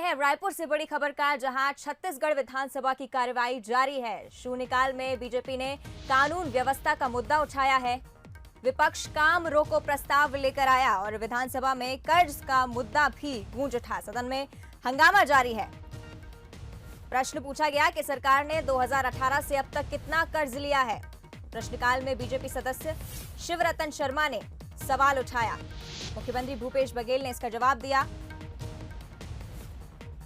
हैं रायपुर से बड़ी खबर का, जहां छत्तीसगढ़ विधानसभा की कार्यवाही जारी है। शून्यकाल में बीजेपी ने कानून व्यवस्था का मुद्दा उठाया है। विपक्ष काम रोको प्रस्ताव लेकर आया और विधानसभा में कर्ज का मुद्दा भी गूंज उठा। सदन में हंगामा जारी है। प्रश्न पूछा गया कि सरकार ने 2018 से अब तक कितना कर्ज लिया है। प्रश्नकाल में बीजेपी सदस्य शिवरतन शर्मा ने सवाल उठाया। मुख्यमंत्री भूपेश बघेल ने इसका जवाब दिया।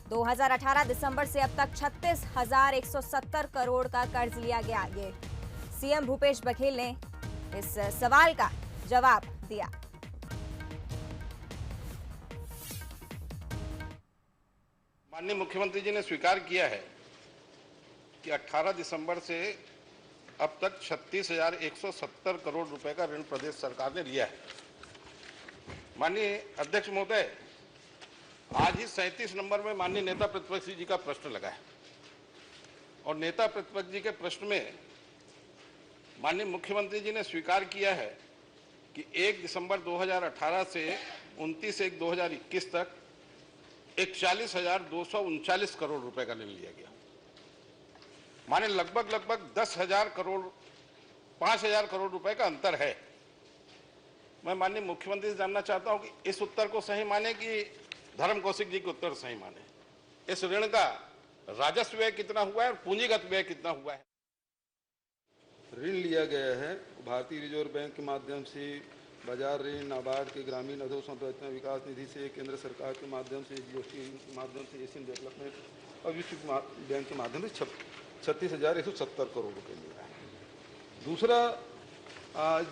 2018 दिसंबर से अब तक 36,170 करोड़ का कर्ज लिया गया। ये सीएम भूपेश बघेल ने इस सवाल का जवाब दिया। माननीय मुख्यमंत्री जी ने स्वीकार किया है कि 18 दिसंबर से अब तक 36,170 करोड़ रुपए का ऋण प्रदेश सरकार ने लिया है। माननीय अध्यक्ष महोदय, आज ही 37 नंबर में माननीय नेता प्रतिपक्ष जी का प्रश्न लगा है और नेता प्रतिपक्ष जी के प्रश्न में माननीय मुख्यमंत्री जी ने स्वीकार किया है कि 1 दिसंबर 2018 से 29/1/2021 तक 41,239 करोड़ रुपए का ऋण लिया गया। माने लगभग 10,000 करोड़ 5,000 करोड़ रुपए का अंतर है। मैं माननीय मुख्यमंत्री से जानना चाहता हूं कि इस उत्तर को सही माने कि धर्म कौशिक जी के उत्तर सही माने। इस ऋण का राजस्व व्यय कितना हुआ है और पूंजीगत व्यय कितना हुआ है? ऋण लिया गया है भारतीय रिजर्व बैंक के माध्यम से, बाजार ऋण, नाबार्ड के ग्रामीण अधोसंरचना विकास निधि से, केंद्र सरकार के माध्यम से, जीएसटी के माध्यम से, एशियन डेवलपमेंट और विश्व बैंक के माध्यम से 36,170 करोड़ रुपए मिल रहा है। दूसरा,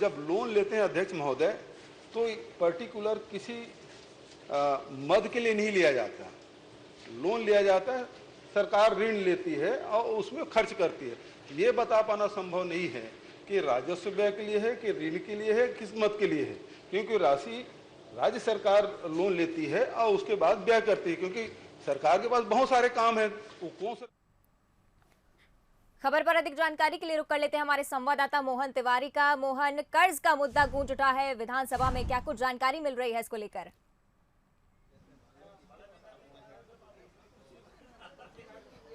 जब लोन लेते हैं अध्यक्ष महोदय, तो पर्टिकुलर किसी मद के लिए नहीं लिया जाता। लोन लिया जाता है, सरकार ऋण लेती है और उसमें खर्च करती है। ये बता पाना संभव नहीं है कि राजस्व व्यय के लिए है, कि ऋण के लिए है, किस मद के लिए है, क्योंकि राशि राज्य सरकार लोन लेती है और उसके बाद व्यय करती है, क्योंकि सरकार के पास बहुत सारे काम है। वो कौन सा खबर पर अधिक जानकारी के लिए रुक कर लेते हैं हमारे संवाददाता मोहन तिवारी का। मोहन, कर्ज का मुद्दा गूंज उठा है विधानसभा में, क्या कुछ जानकारी मिल रही है इसको लेकर?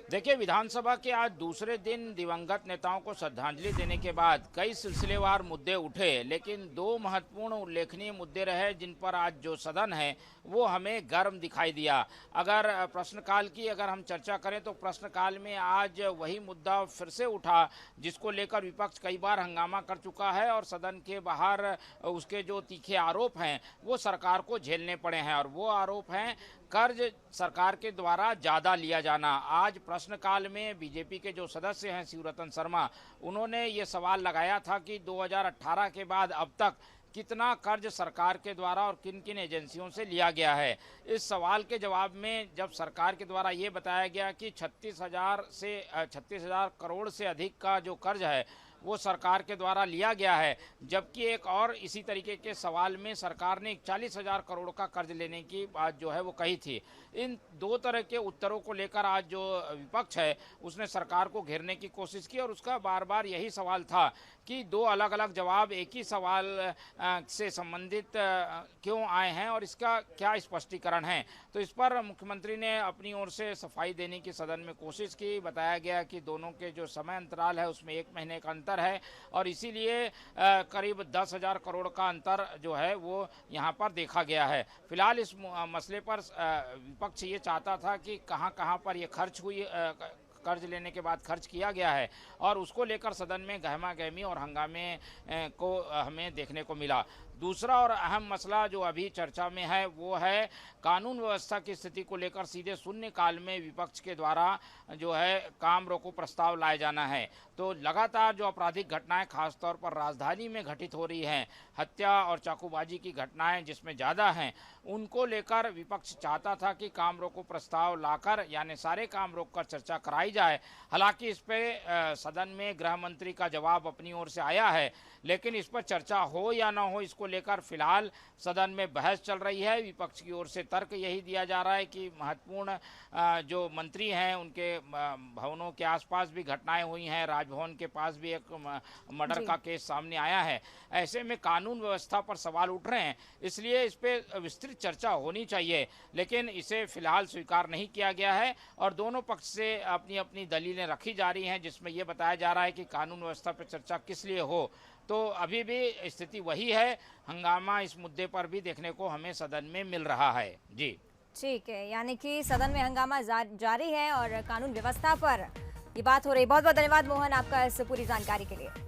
देखिए, विधानसभा के आज दूसरे दिन दिवंगत नेताओं को श्रद्धांजलि देने के बाद कई सिलसिलेवार मुद्दे उठे, लेकिन दो महत्वपूर्ण उल्लेखनीय मुद्दे रहे जिन पर आज जो सदन है वो हमें गर्म दिखाई दिया। अगर प्रश्नकाल की अगर हम चर्चा करें तो प्रश्नकाल में आज वही मुद्दा फिर से उठा जिसको लेकर विपक्ष कई बार हंगामा कर चुका है और सदन के बाहर उसके जो तीखे आरोप हैं वो सरकार को झेलने पड़े हैं, और वो आरोप हैं कर्ज सरकार के द्वारा ज़्यादा लिया जाना। आज प्रश्नकाल में बीजेपी के जो सदस्य हैं शिवरतन शर्मा, उन्होंने ये सवाल लगाया था कि 2018 के बाद अब तक कितना कर्ज सरकार के द्वारा और किन किन एजेंसियों से लिया गया है। इस सवाल के जवाब में जब सरकार के द्वारा ये बताया गया कि 36,000 करोड़ से अधिक का जो कर्ज है वो सरकार के द्वारा लिया गया है, जबकि एक और इसी तरीके के सवाल में सरकार ने 41,000 करोड़ का कर्ज लेने की बात जो है वो कही थी। इन दो तरह के उत्तरों को लेकर आज जो विपक्ष है उसने सरकार को घेरने की कोशिश की और उसका बार बार यही सवाल था कि दो अलग अलग जवाब एक ही सवाल से संबंधित क्यों आए हैं और इसका क्या स्पष्टीकरण है। तो इस पर मुख्यमंत्री ने अपनी ओर से सफाई देने की सदन में कोशिश की। बताया गया कि दोनों के जो समय अंतराल है उसमें 1 महीने का अंतर है और इसीलिए करीब 10,000 करोड़ का अंतर जो है वो यहाँ पर देखा गया है। फिलहाल इस मसले पर विपक्ष ये चाहता था कि कहाँ पर ये खर्च हुई, कर्ज लेने के बाद खर्च किया गया है, और उसको लेकर सदन में गहमा गहमी और हंगामे को हमें देखने को मिला। दूसरा और अहम मसला जो अभी चर्चा में है वो है कानून व्यवस्था की स्थिति को लेकर सीधे शून्यकाल में विपक्ष के द्वारा जो है काम रोको प्रस्ताव लाए जाना है। तो लगातार जो आपराधिक घटनाएं खासतौर पर राजधानी में घटित हो रही हैं, हत्या और चाकूबाजी की घटनाएं जिसमें ज़्यादा हैं, उनको लेकर विपक्ष चाहता था कि काम रोको प्रस्ताव लाकर यानी सारे काम रोक कर चर्चा कराई जाए। हालांकि इस पर सदन में गृह मंत्री का जवाब अपनी ओर से आया है, लेकिन इस पर चर्चा हो या ना हो इसको इसको लेकर फिलहाल सदन में बहस चल रही है। विपक्ष की ओर से तर्क यही दिया जा रहा है कि महत्वपूर्ण जो मंत्री हैं उनके भवनों के आसपास भी घटनाएं हुई हैं, राजभवन के पास भी एक मर्डर का केस सामने आया है। ऐसे में कानून व्यवस्था पर सवाल उठ रहे हैं, इसलिए इस पर विस्तृत चर्चा होनी चाहिए, लेकिन इसे फिलहाल स्वीकार नहीं किया गया है और दोनों पक्ष से अपनी अपनी दलीलें रखी जा रही हैं, जिसमें यह बताया जा रहा है कि कानून व्यवस्था पर चर्चा किस लिए हो। तो अभी भी स्थिति वही है, हंगामा इस मुद्दे पर भी देखने को हमें सदन में मिल रहा है। जी ठीक है, यानी कि सदन में हंगामा जारी है और कानून व्यवस्था पर ये बात हो रही। बहुत बहुत धन्यवाद मोहन आपका इस पूरी जानकारी के लिए।